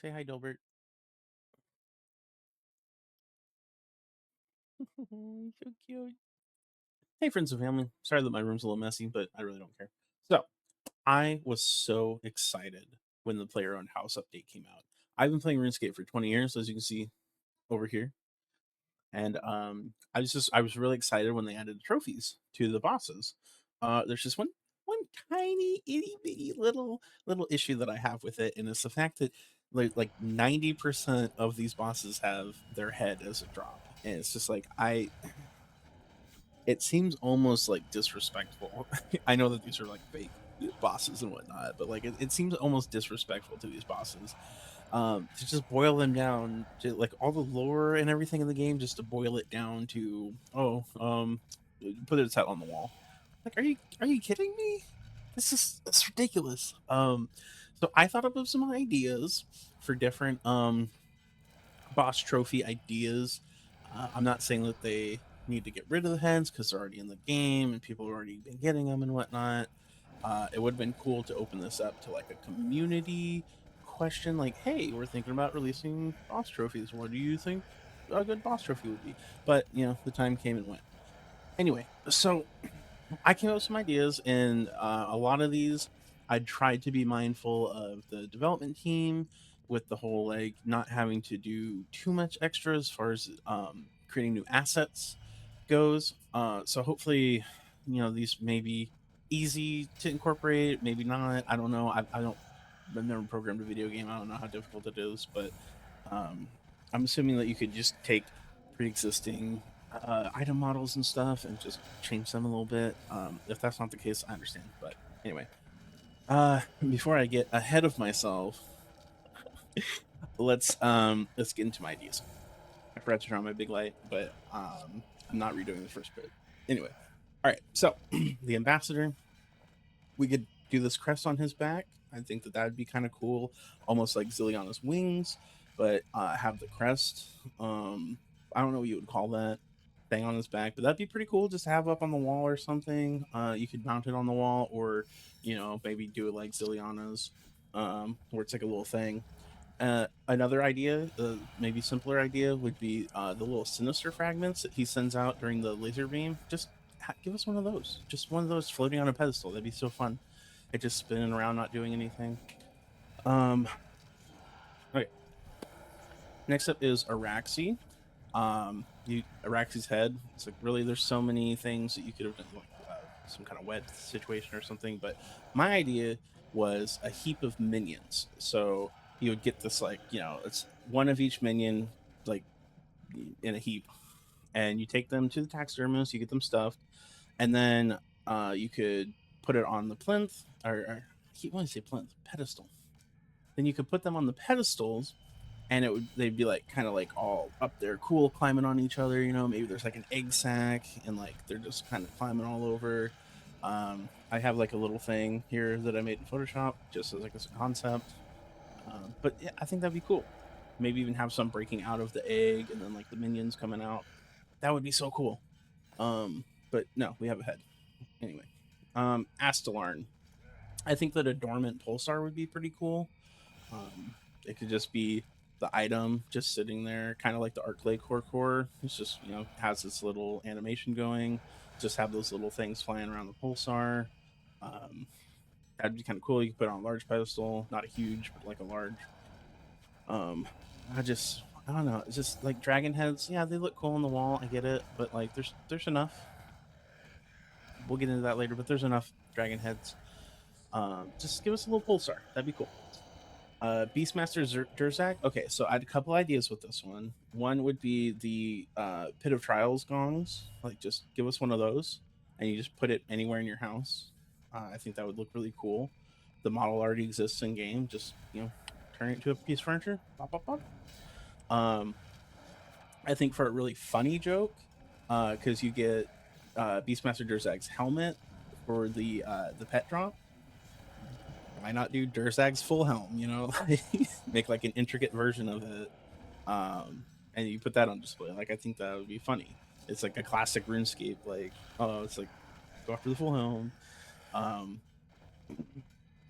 Say hi, Dilbert. So cute. Hey, friends and family. Sorry that my room's a little messy, but I really don't care. So, I was so excited when the player owned house update came out. I've been playing RuneScape for 20 years, as you can see over here. And I was really excited when they added trophies to the bosses. There's just one tiny itty bitty little issue that I have with it, and it's the fact that like 90% of these bosses have their head as a drop. And it's just like it seems almost like disrespectful. I know that these are like fake bosses and whatnot, but like it seems almost disrespectful to these bosses to just boil them down to like all the lore and everything in the game, just to boil it down to put its head on the wall. Like, are you kidding me? That's ridiculous. So I thought up of some ideas for different boss trophy ideas. I'm not saying that they need to get rid of the heads because they're already in the game and people have already been getting them and whatnot. It would have been cool to open this up to like a community question, like, "Hey, we're thinking about releasing boss trophies. What do you think a good boss trophy would be?" But the time came and went. Anyway, so I came up with some ideas, and a lot of these I tried to be mindful of the development team with the whole like not having to do too much extra as far as creating new assets goes. So hopefully, these may be easy to incorporate, maybe not. I don't know. I don't. I've never programmed a video game. I don't know how difficult it is, but um, I'm assuming that you could just take pre-existing item models and stuff and just change them a little bit. If that's not the case, I understand. But anyway, before I get ahead of myself, let's get into my ideas. I forgot to turn on my big light, but I'm not redoing the first bit. Anyway, all right. So the ambassador, we could do this crest on his back. I think that would be kind of cool, almost like Zilliana's wings, but have the crest. I don't know what you would call that thing on his back, but that'd be pretty cool just to have up on the wall or something. You could mount it on the wall, or maybe do it like Zilliana's, where it's like a little thing. Another idea, maybe simpler idea, would be the little sinister fragments that he sends out during the laser beam. Just give us one of those. Just one of those floating on a pedestal. That'd be so fun. It just spinning around, not doing anything. Um, okay. Next up is Araxxi. Araxxi's head. It's like really, there's so many things that you could have done, like some kind of wed situation or something. But my idea was a heap of minions. So you would get this like it's one of each minion like in a heap, and you take them to the taxidermist. You get them stuffed, and then you could put it on the plinth or I keep wanting to say plinth pedestal. Then you could put them on the pedestals, and they'd be like kind of like all up there, cool, climbing on each other. Maybe there's like an egg sack, and like they're just kind of climbing all over. I have like a little thing here that I made in Photoshop just as a concept. But yeah, I think that'd be cool. Maybe even have some breaking out of the egg, and then like the minions coming out. That would be so cool. But no, we have a head anyway. Astelarn. I think that a dormant pulsar would be pretty cool. It could just be the item just sitting there, kind of like the Arc Lake Core. It's just has this little animation going. Just have those little things flying around the pulsar. Um, that'd be kind of cool. You could put it on a large pedestal, not a huge, but like a large. Um, I don't know. It's just like dragon heads. Yeah, they look cool on the wall. I get it, but like there's enough. We'll get into that later, but there's enough dragon heads. Just give us a little pulsar. That'd be cool. Beastmaster Durzag. Okay, so I had a couple ideas with this one. One would be the Pit of Trials gongs. Like, just give us one of those, and you just put it anywhere in your house. I think that would look really cool. The model already exists in game. Just turn it into a piece of furniture. Bop, bop, bop. Um, I think for a really funny joke, because you get Beastmaster Durzag's helmet for the pet drop. Why not do Durzag's full helm? Make like an intricate version of it, and you put that on display. Like, I think that would be funny. It's like a classic RuneScape. Like, oh, it's like go after the full helm. Um,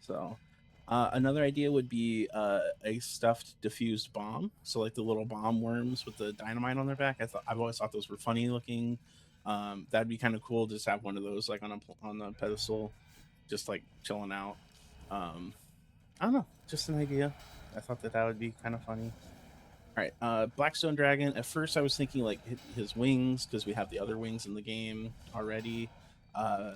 so Another idea would be a stuffed diffused bomb. So like the little bomb worms with the dynamite on their back. I've always thought those were funny looking. That'd be kind of cool. Just have one of those like on a pedestal, just like chilling out. Um, I don't know, just an idea. I thought that that would be kind of funny. All right, Blackstone Dragon. At first, I was thinking like his wings because we have the other wings in the game already. Uh,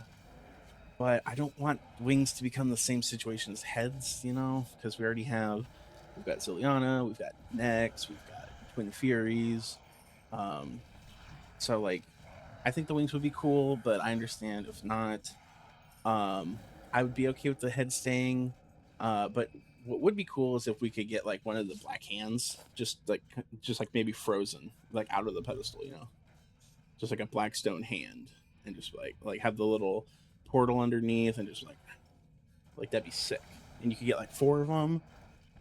but I don't want wings to become the same situation as heads, you know, because we've got Ziliana, we've got Nex, we've got Twin Furies. Um, so like, I think the wings would be cool, but I understand if not. I would be okay with the head staying. But what would be cool is if we could get like one of the black hands, just like maybe frozen, like out of the pedestal, you know, just like a black stone hand, and just like have the little portal underneath, and just like that'd be sick. And you could get like four of them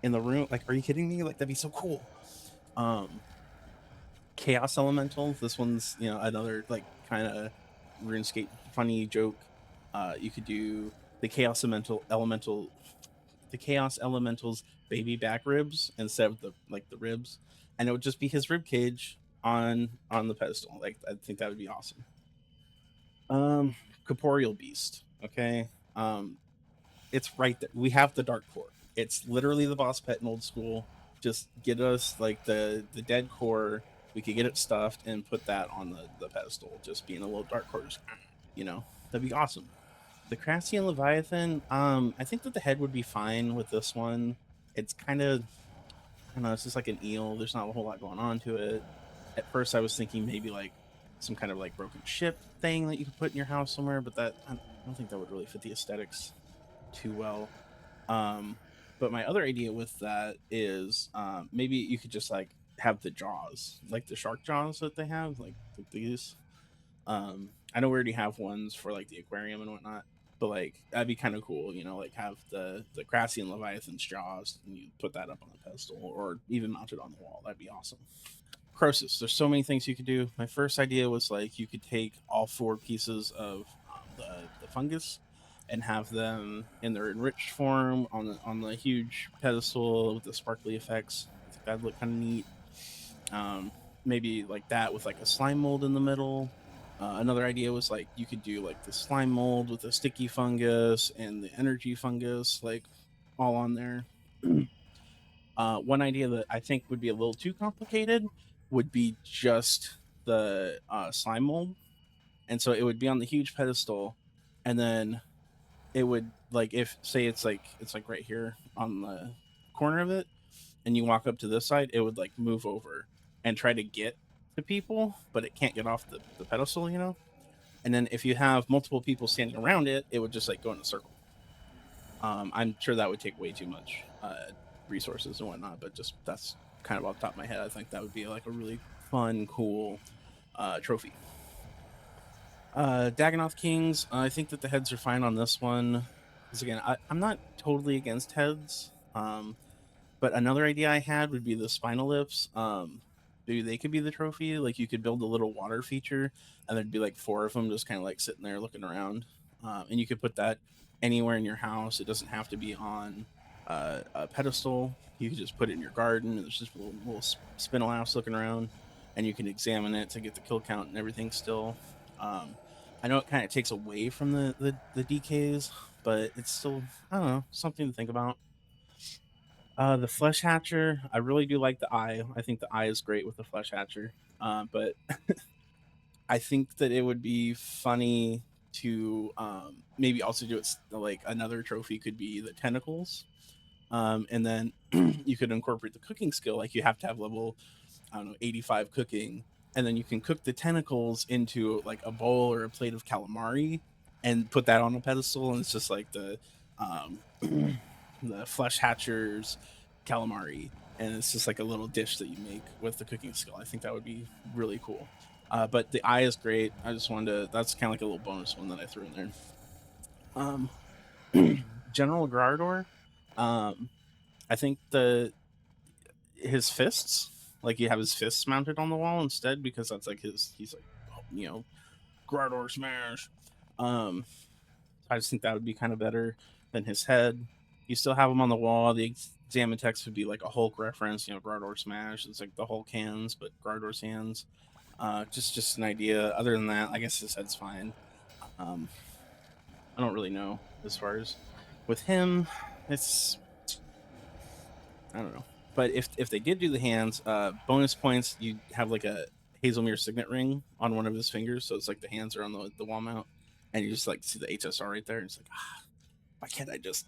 in the room. Like, are you kidding me? Like that'd be so cool. Um, Chaos Elemental. This one's another like kind of RuneScape funny joke. You could do the the Chaos Elemental's baby back ribs instead of the ribs, and it would just be his rib cage on the pedestal. Like I think that would be awesome. Um, Corporeal Beast. Okay. It's right there. We have the Dark Core. It's literally the boss pet in old school. Just get us like the dead core. We could get it stuffed and put that on the pedestal. Just being a little Dark Core. That'd be awesome. The Crassian Leviathan. I think that the head would be fine with this one. It's kind of, I don't know. It's just like an eel. There's not a whole lot going on to it. At first, I was thinking maybe like some kind of like broken ship thing that you could put in your house somewhere, but I don't think that would really fit the aesthetics too well. Um, but my other idea with that is maybe you could just like have the jaws, like the shark jaws that they have, like these. I know we already have ones for like the aquarium and whatnot, but like that'd be kind of cool, like have the Crassian Leviathan's jaws and you put that up on the pedestal or even mount it on the wall. That'd be awesome. Croesus. There's so many things you could do. My first idea was like you could take all four pieces of the fungus and have them in their enriched form on the huge pedestal with the sparkly effects. I think that'd look kind of neat. Um, Maybe like that with like a slime mold in the middle. Another idea was like you could do like the slime mold with the sticky fungus and the energy fungus, like all on there. One idea that I think would be a little too complicated would be just the slime mold, and so it would be on the huge pedestal, and then it would like if say it's like right here on the corner of it, and you walk up to this side, it would like move over and try to get to people, but it can't get off the pedestal, And then if you have multiple people standing around it, it would just like go in a circle. I'm sure that would take way too much resources and whatnot, but just that's kind of off the top of my head. I think that would be like a really fun, cool trophy. Dagonoth Kings. I think that the heads are fine on this one. Because again, I'm not totally against heads. But another idea I had would be the spinolyps. Maybe they could be the trophy. Like you could build a little water feature, and there'd be like four of them just kind of like sitting there looking around. And you could put that anywhere in your house. It doesn't have to be on a pedestal. You could just put it in your garden. And there's just a little spinolyps looking around, and you can examine it to get the kill count and everything. Still, I know it kind of takes away from the DKs, but it's still, I don't know, something to think about. The flesh hatcher, I really do like the eye. I think the eye is great with the flesh hatcher. But I think that it would be funny to maybe also do it like another trophy could be the tentacles. And then you could incorporate the cooking skill. Like you have to have level, I don't know, 85 cooking. And then you can cook the tentacles into like a bowl or a plate of calamari and put that on a pedestal. And it's just like um, the flesh hatchers calamari, and it's just like a little dish that you make with the cooking skill. I think that would be really cool. But the eye is great. I just wanted to. That's kind of like a little bonus one that I threw in there. Um, General Graardor. Um, I think the his fists, like you have his fists mounted on the wall instead, because that's like his. He's like, Graardor smash. Um, I just think that would be kind of better than his head. You still have them on the wall. The examine text would be like a Hulk reference, you know, Graardor smash. It's like the Hulk hands, but Graardor's hands. Just an idea. Other than that, I guess his head's fine. Um, I don't really know as far as with him. It's I don't know. But if they did do the hands, bonus points, you have like a Hazelmere signet ring on one of his fingers, so it's like the hands are on the wall mount, and you just like see the HSR right there, and it's like, why can't I just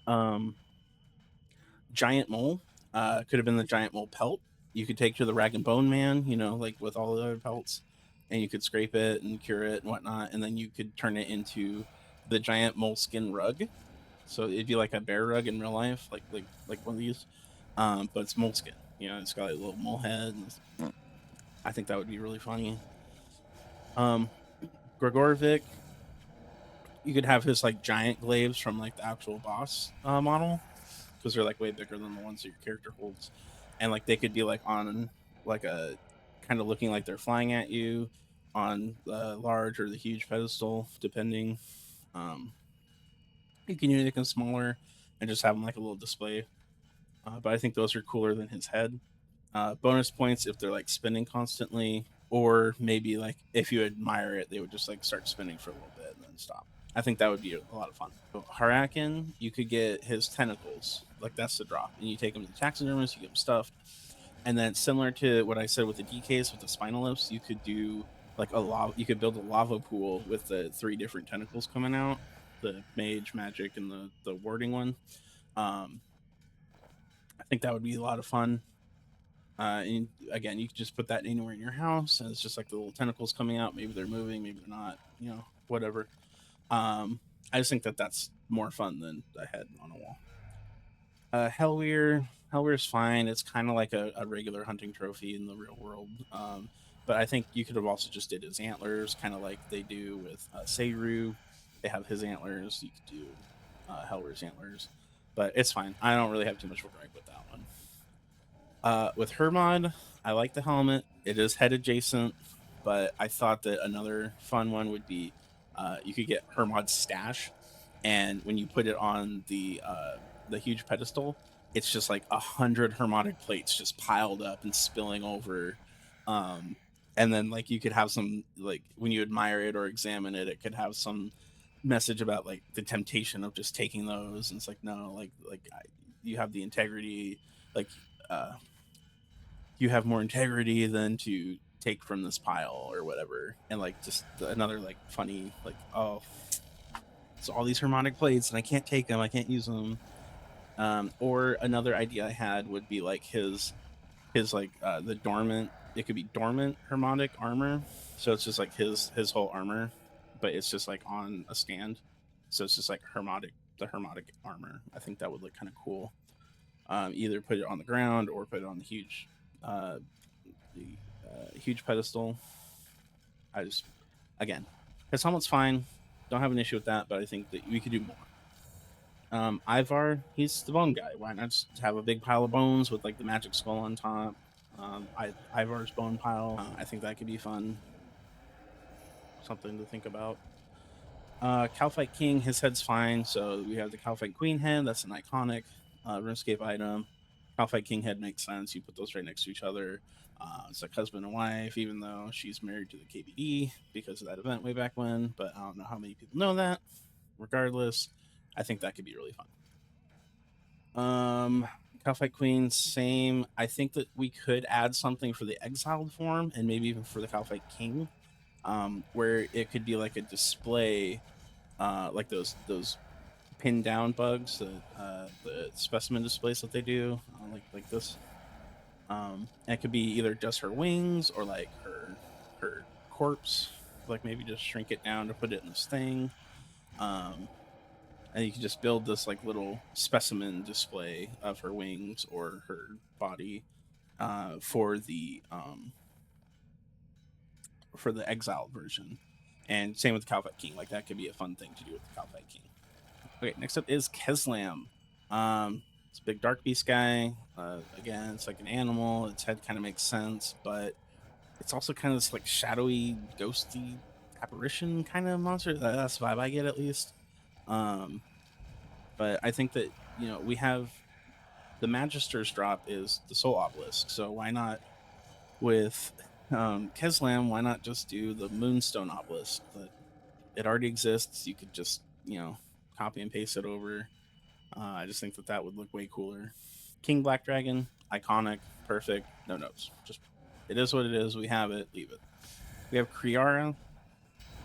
um giant mole? Could have been the giant mole pelt. You could take to the rag and bone man, you know, like with all the other pelts, and you could scrape it and cure it and whatnot, and then you could turn it into the giant moleskin rug. So it'd be like a bear rug in real life, like one of these, but it's moleskin. You know, it's got like a little mole head. I think that would be really funny. Gregorovic, you could have his like giant glaives from like the actual boss model, because they're like way bigger than the ones that your character holds, and like they could be like on like a kind of looking like they're flying at you on the large or the huge pedestal, depending. Um, you can make them smaller and just have them like a little display. But I think those are cooler than his head. Bonus points if they're like spinning constantly, or maybe like if you admire it, they would just like start spinning for a little bit and then stop. I think that would be a lot of fun. So, Harakin, you could get his tentacles, like that's the drop, and you take him to the taxidermist, you get him stuffed, and then similar to what I said with the DKs with the spinolyps, you could do like a lava. You could build a lava pool with the 3 different tentacles coming out, the mage, magic, and the warding one. Um, I think that would be a lot of fun. And again, you can just put that anywhere in your house, and it's just like the little tentacles coming out. Maybe they're moving, maybe they're not. You know, whatever. I just think that that's more fun than a head on a wall. Hellweir's fine. It's kind of like a regular hunting trophy in the real world. But I think you could have also just did his antlers, kind of like they do with Seiru. They have his antlers. You could do Hellweir's antlers, but it's fine. I don't really have too much of a gripe with that one. With Hermod, I like the helmet. It is head adjacent, but I thought that another fun one would be you could get Hermod's stash, and when you put it on the huge pedestal, it's just like 100 Hermodic plates just piled up and spilling over. Um, and then like you could have some like when you admire it or examine it, it could have some message about like the temptation of just taking those. And it's like no, you have the integrity, like uh, you have more integrity than to take from this pile or whatever. And like just another like funny like oh, so all these harmonic plates and I can't take them, I can't use them. Or another idea I had would be like his like the dormant. It could be dormant harmonic armor, so it's just like his whole armor, but it's just like on a stand. So it's just like the harmonic armor. I think that would look kind of cool. Either put it on the ground or put it on uh, the huge pedestal. I just again, his helmet's fine. Don't have an issue with that, but I think that we could do more. Ivar, he's the bone guy. Why not just have a big pile of bones with like the magic skull on top? Ivar's bone pile. I think that could be fun. Something to think about. Calfight King, his head's fine. So we have the Calfight Queen head. That's an iconic RuneScape item. Calfight King head makes sense. You put those right next to each other. It's like husband and wife, even though she's married to the KBD because of that event way back when. But I don't know how many people know that. Regardless, I think that could be really fun. Calfight Queen, same. I think that we could add something for the exiled form and maybe even for the Calfight King, where it could be like a display, like those pinned down bugs, the specimen displays that they do, like this. And it could be either just her wings or like her corpse, like maybe just shrink it down to put it in this thing. And you can just build this like little specimen display of her wings or her body for the exiled version. And same with the Calfight King. Like that could be a fun thing to do with the Calfight King. Okay, next up is Keslam. It's a big dark beast guy. Again, it's like an animal. Its head kind of makes sense, but it's also kind of this like shadowy, ghosty apparition kind of monster. That's the vibe I get at least. Um, But I think that we have the Magister's drop is the Soul Obelisk, so why not with Keslam? Why not just do the Moonstone Obelisk? That it already exists. You could just copy and paste it over. I just think that that would look way cooler. King Black Dragon, iconic, perfect, no notes. Just it is what it is. We have it. Leave it. We have Kriara.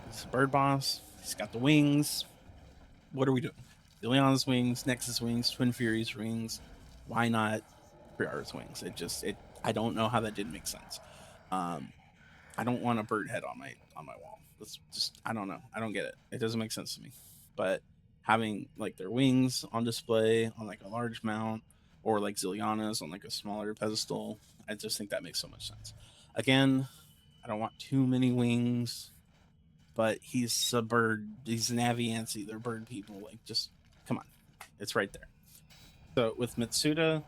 He's a bird boss. He's got the wings. What are we doing? Ileana's wings, Nexus wings, Twin Fury's wings. Why not Kriara's wings? It. I don't know how that didn't make sense. Um, I don't want a bird head on my wall. That's just I don't know. I don't get it. It doesn't make sense to me. But having like their wings on display on like a large mount or like Zilliana's on like a smaller pedestal, I just think that makes so much sense. Again, I don't want too many wings, but he's a bird. He's an Aviancy. They're bird people. Like just come on. It's right there. So with Mitsuda,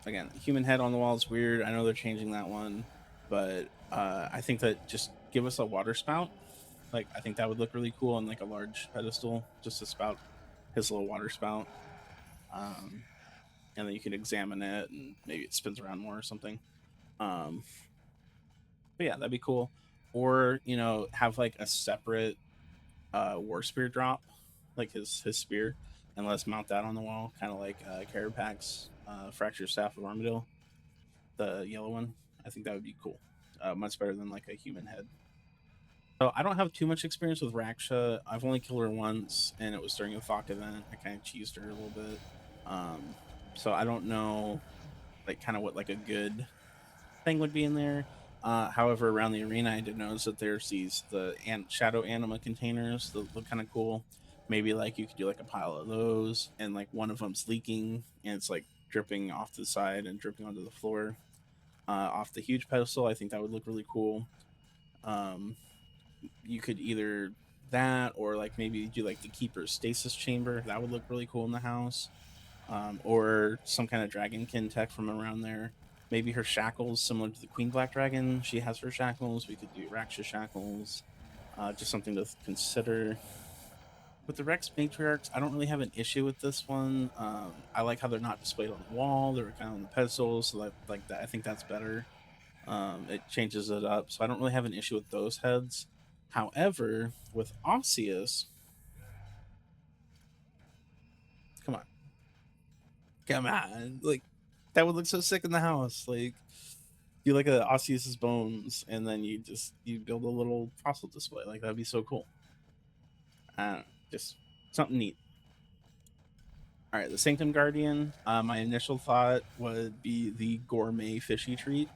again, human head on the wall is weird. I know they're changing that one, but I think that just give us a water spout. Like I think that would look really cool on like a large pedestal, just to spout his little water spout, um, and then you could examine it and maybe it spins around more or something. Um, but yeah, that'd be cool. Or have like a separate war spear drop, like his spear, and let's mount that on the wall, kind of like Carapac's fractured staff of Armadillo, the yellow one. I think that would be cool. Much better than like a human head. So I don't have too much experience with Raksha. I've only killed her once, and it was during a Thok event. I kind of cheesed her a little bit. Um, so I don't know, like, kind of what like a good thing would be in there. However, around the arena, I did notice that there's shadow anima containers that look kind of cool. Maybe like you could do like a pile of those, and like one of them's leaking, and it's like dripping off the side and dripping onto the floor, off the huge pedestal. I think that would look really cool. Um, you could either that or like maybe do like the keeper's stasis chamber. That would look really cool in the house. Or some kind of dragonkin tech from around there. Maybe her shackles, similar to the Queen Black Dragon. She has her shackles. We could do Raksha shackles. Just something to consider. With the Rex Matriarchs, I don't really have an issue with this one. I like how they're not displayed on the wall; they're kind of on the pedestals. So like that, I think that's better. It changes it up, so I don't really have an issue with those heads. However, with Osseous, come on, come on, like that would look so sick in the house. Like do like a Osseous's bones, and then you build a little fossil display. Like that'd be so cool. I don't know, just something neat. All right, the Sanctum Guardian. My initial thought would be the gourmet fishy treat.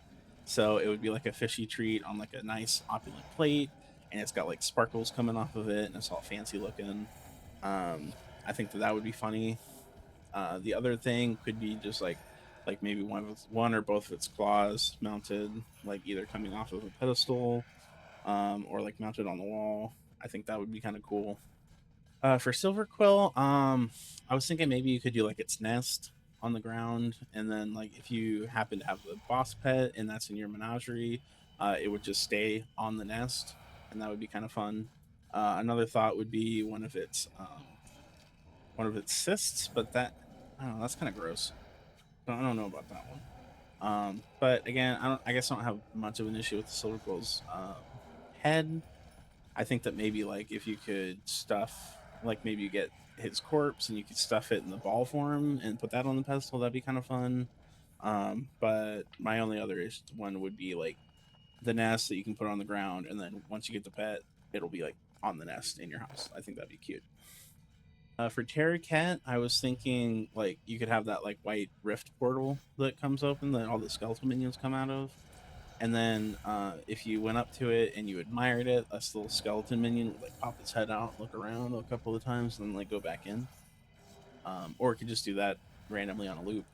So it would be like a fishy treat on like a nice opulent plate, and it's got like sparkles coming off of it, and it's all fancy looking. I think that that would be funny. The other thing could be just like maybe one or both of its claws mounted, like either coming off of a pedestal, or like mounted on the wall. I think that would be kind of cool. For Silver Quill, I was thinking maybe you could do like its nest on the ground, and then like if you happen to have the boss pet and that's in your menagerie, it would just stay on the nest, and that would be kind of fun. Another thought would be one of its cysts, but that I don't know, that's kind of gross. I don't know about that one. But again, I guess I don't have much of an issue with the Silver Quill's head. I think that maybe like if you could stuff, like maybe you get his corpse and you could stuff it in the ball form and put that on the pedestal, that'd be kind of fun. But my only other one would be like the nest that you can put on the ground, and then once you get the pet, it'll be like on the nest in your house. I think that'd be cute. For Terry Cat, I was thinking like you could have that like white rift portal that comes open that all the skeletal minions come out of. And then if you went up to it and you admired it, a little skeleton minion would like pop its head out, look around a couple of times, and then like go back in. Or it could just do that randomly on a loop.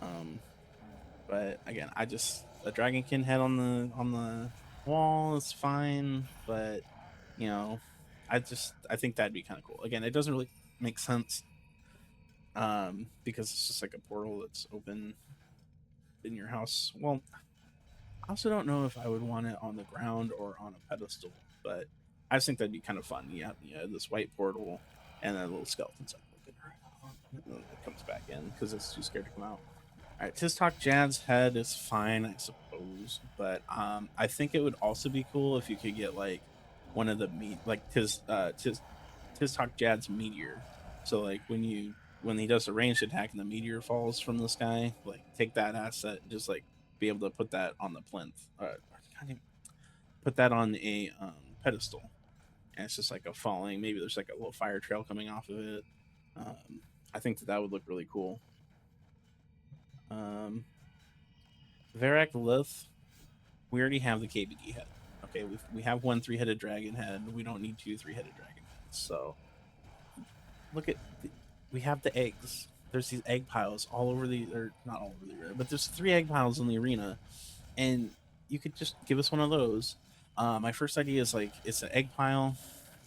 Um, but again, I just a dragonkin head on the wall is fine, but you know, I think that'd be kind of cool. Again, it doesn't really make sense because it's just like a portal that's open in your house. Well, I also don't know if I would want it on the ground or on a pedestal, but I just think that'd be kind of fun. Yeah, this white portal and then a little skeleton cycle. It comes back in because it's too scared to come out. All right, Tistok Jad's head is fine, I suppose, but I think it would also be cool if you could get like one of the like Tistok Jad's meteor. So like when he does a ranged attack and the meteor falls from the sky, like take that asset and just like be able to put that on the plinth, put that on a pedestal, and it's just like a falling. Maybe there's like a little fire trail coming off of it. Um, I think that would look really cool. Um, Varrock Lith, we already have the KBD head. Okay, we have one 3-headed dragon head. We don't need two 3-headed dragon heads. So look at we have the eggs. There's these egg piles all over or not all over the arena, but there's 3 egg piles in the arena, and you could just give us one of those. My first idea is like it's an egg pile,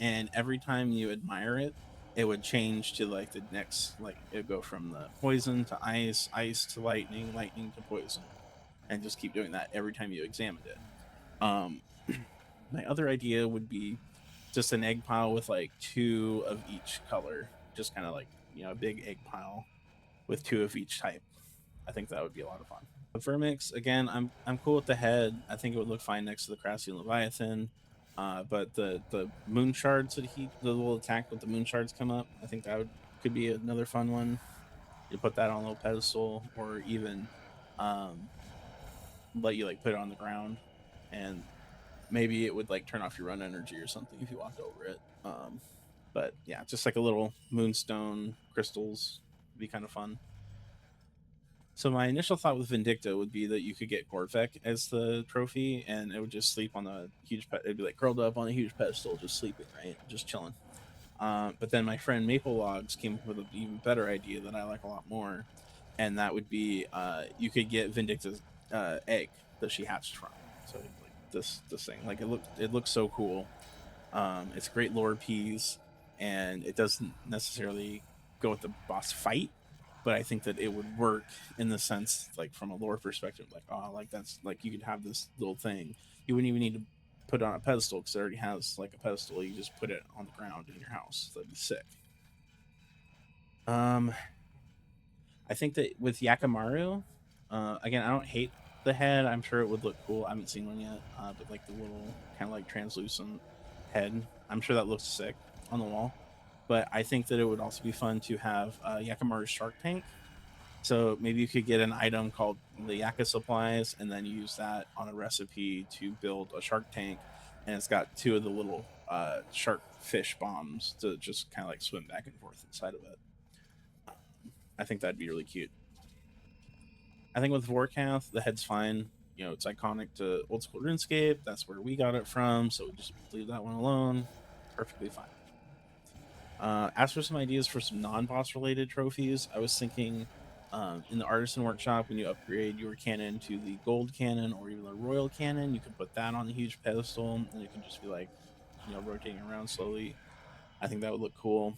and every time you admire it, it would change to like the next, like it would go from the poison to ice, ice to lightning, lightning to poison, and just keep doing that every time you examined it. Um, my other idea would be just an egg pile with like 2 of each color, just kind of like a big egg pile with 2 of each type. I think that would be a lot of fun. The Vermix, again, I'm cool with the head. I think it would look fine next to the Crassian Leviathan. But the moon shards the little attack with the moon shards come up. I think that could be another fun one. You put that on a little pedestal, or even um, let you like put it on the ground, and maybe it would like turn off your run energy or something if you walked over it. But yeah, just like a little moonstone crystals would be kind of fun. So my initial thought with Vindicta would be that you could get Gorvek as the trophy, and it would just sleep on the huge pet. It'd be like curled up on a huge pedestal, just sleeping, right, just chilling. But then my friend Maple Logs came up with an even better idea that I like a lot more, and that would be you could get Vindicta's egg that she hatched from. So like this thing, like it looks so cool. It's a great lore piece, and it doesn't necessarily go with the boss fight, but I think that it would work in the sense, like from a lore perspective, like like that's like you could have this little thing. You wouldn't even need to put it on a pedestal because it already has like a pedestal. You just put it on the ground in your house. That'd be sick. Um, I think that with Yakamaru, again, I don't hate the head. I'm sure it would look cool. I haven't seen one yet, but like the little kind of like translucent head, I'm sure that looks sick on the wall. But I think that it would also be fun to have Yakamaru's Shark Tank. So maybe you could get an item called the Yaka Supplies, and then use that on a recipe to build a Shark Tank, and it's got 2 of the little shark fish bombs to just kind of like swim back and forth inside of it. I think that'd be really cute. I think with Vorkath, the head's fine. It's iconic to old school RuneScape. That's where we got it from, so we just leave that one alone. Perfectly fine. As for some ideas for some non-boss related trophies, I was thinking in the artisan workshop, when you upgrade your cannon to the gold cannon or even the royal cannon, you can put that on a huge pedestal, and it can just be like rotating around slowly. I think that would look cool.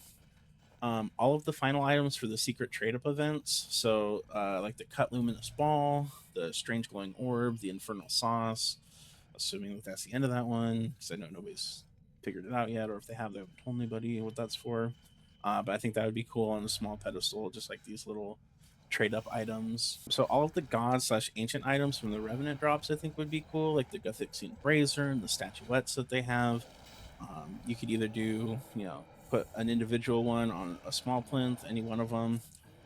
All of the final items for the secret trade up events. So, like the cut luminous ball, the strange glowing orb, the infernal sauce. Assuming that that's the end of that one, because I know nobody's figured it out yet, or if they have, they haven't told anybody what that's for. But I think that would be cool on a small pedestal, just like these little trade up items. So all of the god slash ancient items from the Revenant drops, I think would be cool, like the Gothixian brazier and the statuettes that they have. You could either do, put an individual one on a small plinth, any one of them,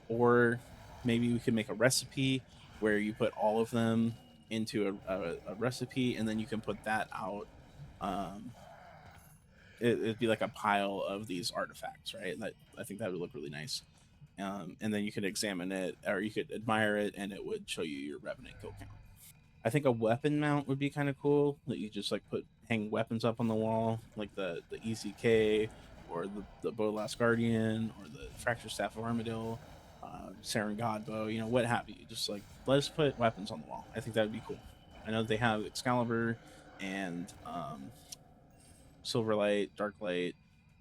or maybe we could make a recipe where you put all of them into a recipe, and then you can put that out. Um, it'd be like a pile of these artifacts, right? That I think that would look really nice. And then you could examine it, or you could admire it, and it would show you your revenant kill count. I think a weapon mount would be kind of cool. That you just like hang weapons up on the wall, like the EZK or the Bow Last Guardian or the Fractured Staff of Armadillo, Saren Godbow, what have you. Just like let us put weapons on the wall. I think that would be cool. I know they have Excalibur and Silverlight, Darklight,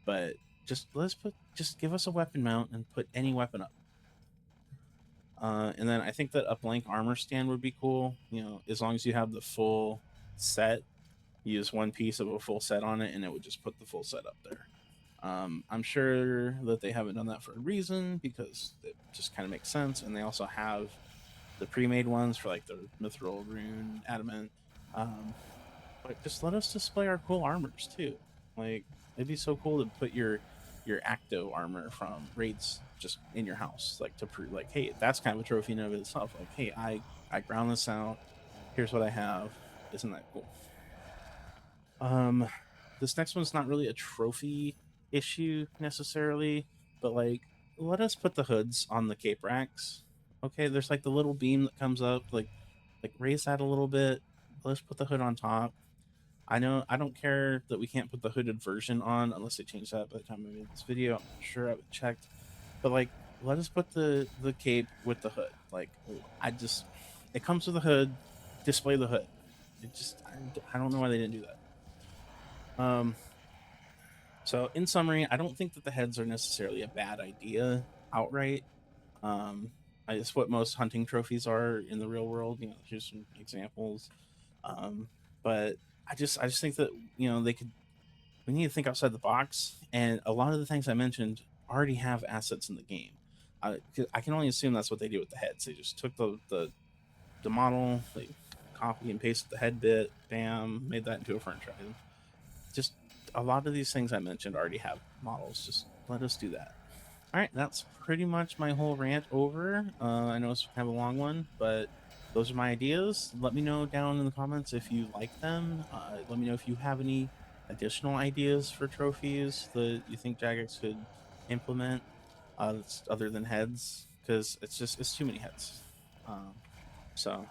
but just give us a weapon mount and put any weapon up. And then I think that a blank armor stand would be cool. As long as you have the full set, use one piece of a full set on it, and it would just put the full set up there. I'm sure that they haven't done that for a reason because it just kind of makes sense, and they also have the pre-made ones for like the mithril, rune, adamant. Um, but just let us display our cool armors too. Like it'd be so cool to put your acto armor from raids just in your house, like to prove like, hey, that's kind of a trophy in and of itself. Like, hey, I ground this out. Here's what I have. Isn't that cool? Um, this next one's not really a trophy issue necessarily, but like let us put the hoods on the cape racks. Okay, there's like the little beam that comes up, like raise that a little bit. Let's put the hood on top. I know I don't care that we can't put the hooded version on unless they change that by the time I made this video. I'm not sure. I haven't checked, but like let us put the cape with the hood. Like I just it comes with a hood. Display the hood. It just I don't know why they didn't do that. So in summary, I don't think that the heads are necessarily a bad idea outright. Um, it's what most hunting trophies are in the real world. You know, here's some examples. Um, but I just think that they could. We need to think outside the box, and a lot of the things I mentioned already have assets in the game. I can only assume that's what they did with the heads. They just took the model, they copy and pasted the head bit, bam, made that into a furniture item. Just a lot of these things I mentioned already have models. Just let us do that. All right, that's pretty much my whole rant over. I know it's kind of a long one, but those are my ideas. Let me know down in the comments if you like them. Let me know if you have any additional ideas for trophies that you think Jagex could implement other than heads, because it's too many heads. So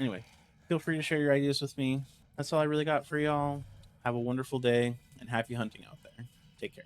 anyway, feel free to share your ideas with me. That's all I really got for y'all. Have a wonderful day and happy hunting out there. Take care.